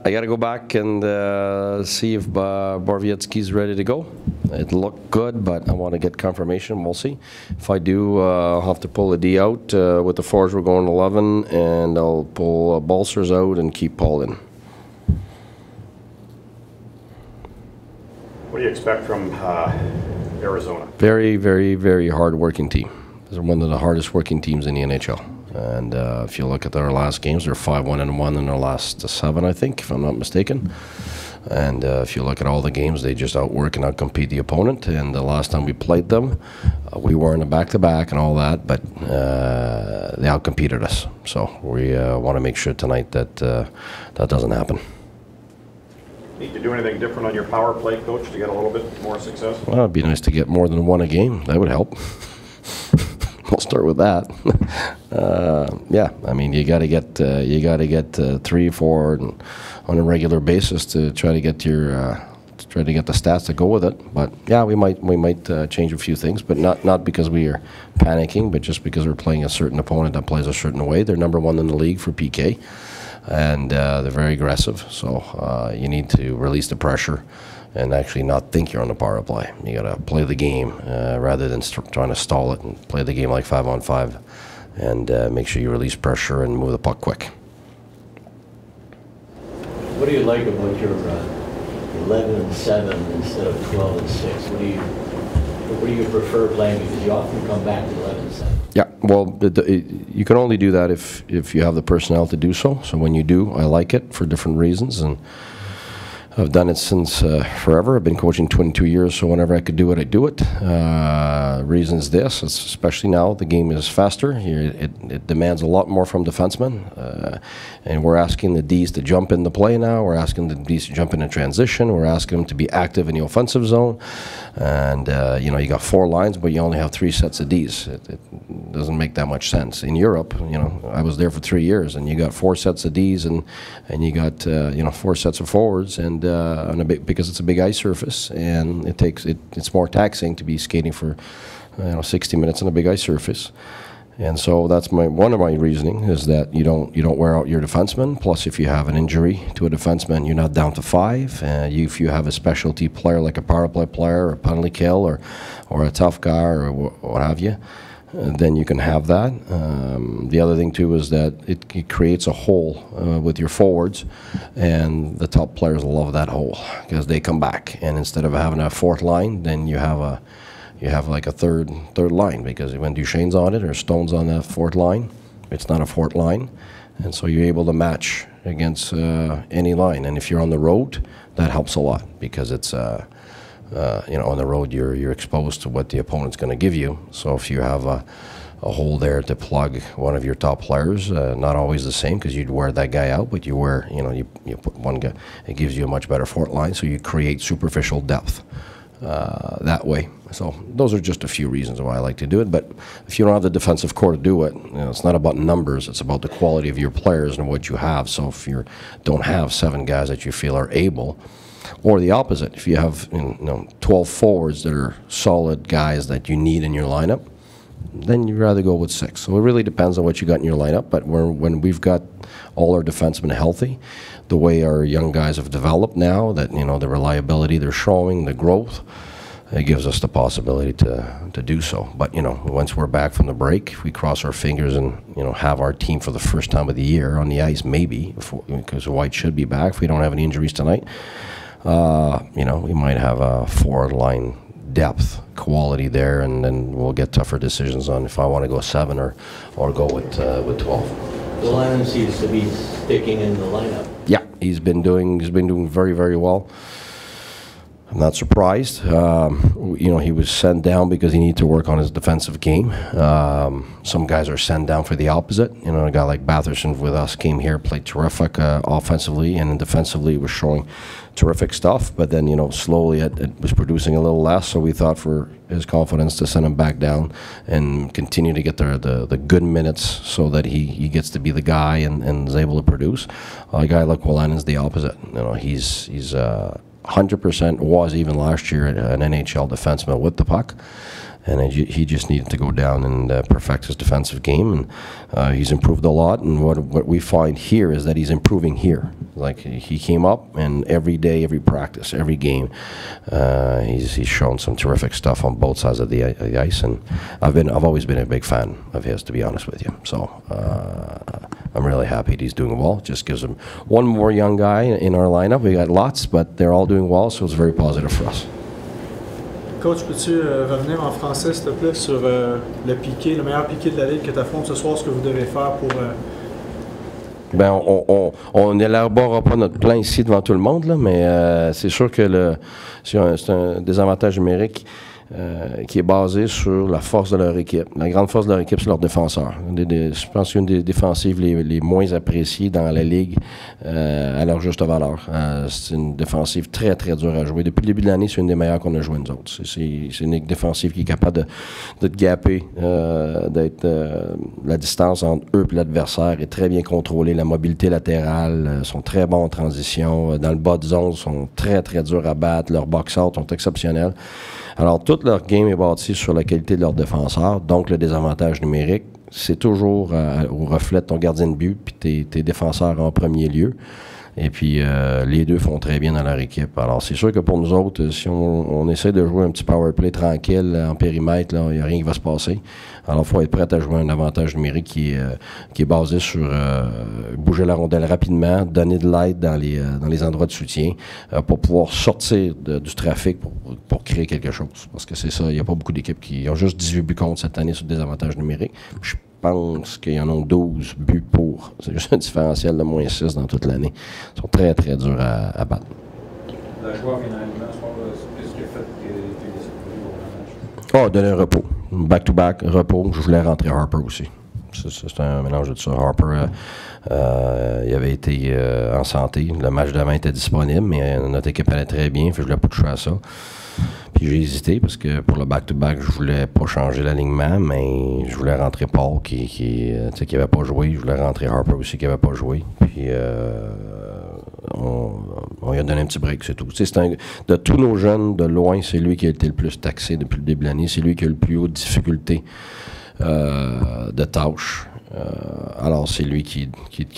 I got to go back and see if Borowiecki's ready to go. It looked good, but I want to get confirmation. We'll see. If I do, I'll have to pull a D out. With the forwards, we're going 11, and I'll pull Balsers out and keep Paul in. What do you expect from Arizona? Very, very, very hard-working team. They're one of the hardest working teams in the NHL. And if you look at their last games, they're 5-1-1 in their last 7, I think, if I'm not mistaken. And if you look at all the games, they just outwork and outcompete the opponent. And the last time we played them, we were in a back-to-back and all that, but they outcompeted us. So we want to make sure tonight that that doesn't happen. Need to do anything different on your power play, Coach, to get a little bit more success? Well, it'd be nice to get more than 1 a game. That would help. We'll start with that. Yeah, I mean, you got to get 3, 4 on a regular basis to try to get your try to get the stats to go with it. But yeah, we might change a few things, but not because we are panicking, but just because we're playing a certain opponent that plays a certain way. They're #1 in the league for PK, and they're very aggressive. So you need to release the pressure and actually not think you're on the power play. You got to play the game rather than trying to stall it, and play the game like 5-on-5, and make sure you release pressure and move the puck quick. What do you like about your 11-7 instead of 12-6? What do you prefer playing? Because you often come back to 11-7. Yeah, well, you can only do that if you have the personnel to do so. So when you do, I like it for different reasons, and I've done it since forever. I've been coaching 22 years, so whenever I could do it, I do it. Reason is this, especially now, the game is faster. It demands a lot more from defensemen. And we're asking the Ds to jump in the play now. We're asking the Ds to jump in transition. We're asking them to be active in the offensive zone. And, you know, you got 4 lines, but you only have 3 sets of Ds. It doesn't make that much sense. In Europe, you know, I was there for 3 years, and you got 4 sets of Ds, and you got, you know, 4 sets of forwards, and because it's a big ice surface, and it's more taxing to be skating for 60 minutes on a big ice surface. And so that's one of my reasoning is that you don't wear out your defenseman. Plus, if you have an injury to a defenseman, you're not down to 5. If you have a specialty player like a power play player, or a penalty kill, or a tough guy, or what have you, then you can have that. The other thing too is that it creates a hole with your forwards, and the top players love that hole because they come back. And instead of having a 4th line, then you have like a third line, because when Duchesne's on it or Stone's on that 4th line, it's not a 4th line, and so you're able to match against any line. And if you're on the road, that helps a lot, because it's you know, on the road you're exposed to what the opponent's going to give you. So if you have a hole there to plug one of your top players, not always the same, because you'd wear that guy out, but you put one guy, it gives you a much better 4th line, so you create superficial depth that way. So those are just a few reasons why I like to do it. But if you don't have the defensive core to do it, you know, it's not about numbers, it's about the quality of your players and what you have. So if you don't have 7 guys that you feel are able, or the opposite, if you have 12 forwards that are solid guys that you need in your lineup, then you'd rather go with 6. So it really depends on what you got in your lineup. But when we've got all our defensemen healthy, the way our young guys have developed now, that the reliability they're showing, the growth, it gives us the possibility to do so. But once we're back from the break, if we cross our fingers and have our team for the first time of the year on the ice, maybe, because White should be back if we don't have any injuries tonight. We might have a 4-line depth quality there, and then we'll get tougher decisions on if I want to go 7 or go with 12. The line seems to be sticking in the lineup. Yeah, he's been doing very, very well. I'm not surprised. He was sent down because he needed to work on his defensive game. Some guys are sent down for the opposite. A guy like Batherson with us came here, played terrific offensively, and defensively was showing terrific stuff. But then, slowly it was producing a little less. So we thought for his confidence to send him back down and continue to get the good minutes so that he gets to be the guy and is able to produce. A guy like Wallin is the opposite. He's 100% was even last year an NHL defenseman with the puck, and he just needed to go down and perfect his defensive game, and he's improved a lot. And what we find here is that he's improving here. Like he came up, and every day, every practice, every game, he's shown some terrific stuff on both sides of the ice. And I've always been a big fan of his, to be honest with you. So I'm really happy that he's doing well. It just gives him one more young guy in our lineup. We got lots, but they're all doing well, so it's very positive for us. Coach, peux-tu revenir en français, s'il te plaît, sur le piqué, le meilleur piqué de la Ligue que tu affrontes ce soir, ce que vous devez faire pour... Ben, on n'élaborera pas notre plan ici devant tout le monde, là, mais c'est sûr que c'est un désavantage numérique qui est basé sur la force de leur équipe. La grande force de leur équipe, c'est leurs défenseurs. Je pense que c'est une des défensives les moins appréciées dans la Ligue à leur juste valeur. C'est une défensive très, très dure à jouer. Depuis le début de l'année, c'est une des meilleures qu'on a jouées, nous autres. C'est une défensive qui est capable de te gapper, la distance entre eux et l'adversaire est très bien contrôlée. La mobilité latérale, sont très bons en transition. Dans le bas de zone, sont très, très durs à battre. Leurs box-out sont exceptionnels. Alors, toute leur game est bâtie sur la qualité de leurs défenseurs. Donc, le désavantage numérique, c'est toujours au reflet de ton gardien de but puis tes défenseurs en premier lieu. Et puis, les deux font très bien dans leur équipe. Alors, c'est sûr que pour nous autres, si on essaie de jouer un petit power play tranquille en périmètre, il n'y a rien qui va se passer. Alors, il faut être prêt à jouer un avantage numérique qui est basé sur bouger la rondelle rapidement, donner de l'aide dans les endroits de soutien pour pouvoir sortir du trafic pour créer quelque chose. Parce que c'est ça, il n'y a pas beaucoup d'équipes qui ont juste 18 buts contre cette année sur le désavantage numérique. Je pense qu'il y en a 12 buts pour. C'est juste un différentiel de moins 6 dans toute l'année. Ils sont très, très durs à battre. Le joueur finalement, je pense que ce qu'il a fait que tu es Donner un repos. Back-to-back, repos. Je voulais rentrer Harper aussi. C'est un mélange de ça. Harper, il avait été en santé. Le match d'avant était disponible, mais notre équipe allait très bien. Je ne voulais pas toucher à ça. Puis j'ai hésité parce que pour le back-to-back, je voulais pas changer l'alignement, mais je voulais rentrer Paul qui n'avait pas joué. Je voulais rentrer Harper aussi qui n'avait pas joué. Puis on lui a donné un petit break, c'est tout. De tous nos jeunes, de loin, c'est lui qui a été le plus taxé depuis le début de l'année. C'est lui qui a le plus haute difficulté de tâches. Alors, c'est lui qui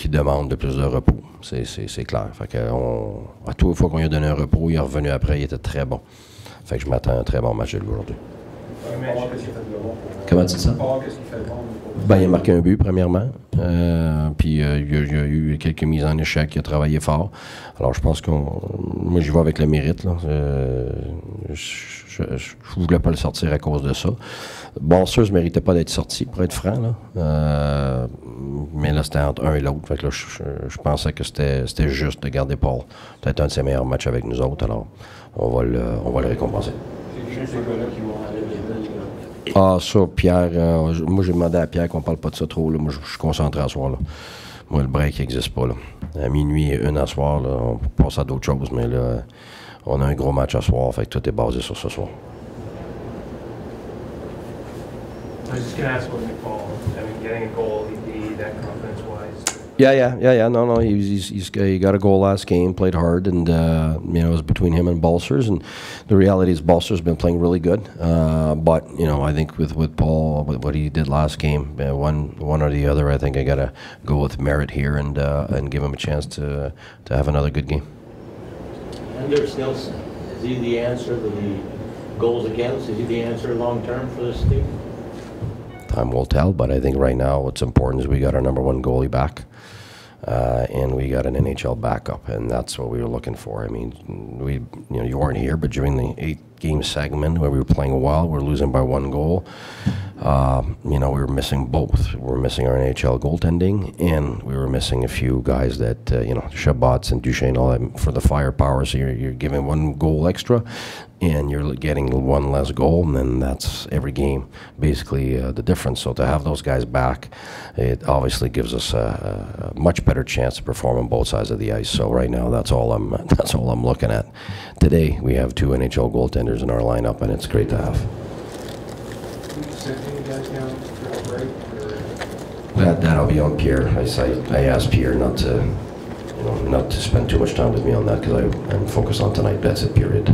demande le plus de repos. C'est clair. Fait que à toutes les fois qu'on lui a donné un repos, il est revenu après, il était très bon. Fait que je m'attends à un très bon match de lui aujourd'hui. Comment tu dis ça? qu'est-ce qu'il fait de bon? Ben, il a marqué un but, premièrement. Puis il y a eu quelques mises en échec. Il a travaillé fort. Alors, je pense moi, j'y vais avec le mérite. Là. Je voulais pas le sortir à cause de ça. Balsers ne méritait pas d'être sorti, pour être franc. Là. Mais là, c'était entre un et l'autre. Fait que là, je pensais que c'était juste de garder Paul. Peut-être un de ses meilleurs matchs avec nous autres. Alors, on va le récompenser. C'est juste ces gars-là qui vont aller les Ah, ça, Pierre, moi j'ai demandé à Pierre qu'on parle pas de ça trop, là. Moi je suis concentré à soir, là. Moi le break n'existe pas, là. À minuit et 1 à soir, là, on passe à d'autres choses, mais là, on a un gros match à soir, fait que tout est basé sur ce soir. I was just going to ask about Nick Paul. I mean, getting a goal, that confidence-wise. Yeah. No. He got a goal last game, played hard, and it was between him and Balsers. And the reality is, Balsers been playing really good. But I think with Paul, with what he did last game, one or the other, I think I got to go with merit here and give him a chance to have another good game. Anders Nilsson, is he the answer to the goals against? Is he the answer long term for this team? Time will tell, but I think right now what's important is we got our number one goalie back. And we got an NHL backup, and that's what we were looking for. I mean, you weren't here, but during the 8-game segment where we were playing well, we're losing by 1 goal. We were missing both. We were missing our NHL goaltending, and we were missing a few guys that, Shabots and Duchesne, all that for the firepower. So you're giving 1 goal extra, and you're getting 1 less goal, and then that's every game, basically the difference. So to have those guys back, it obviously gives us a much better chance to perform on both sides of the ice. So right now, that's all I'm looking at. Today, we have 2 NHL goaltenders in our lineup, and it's great to have. That'll be on Pierre. I asked Pierre not to spend too much time with me on that because I'm focused on tonight. That's it, period.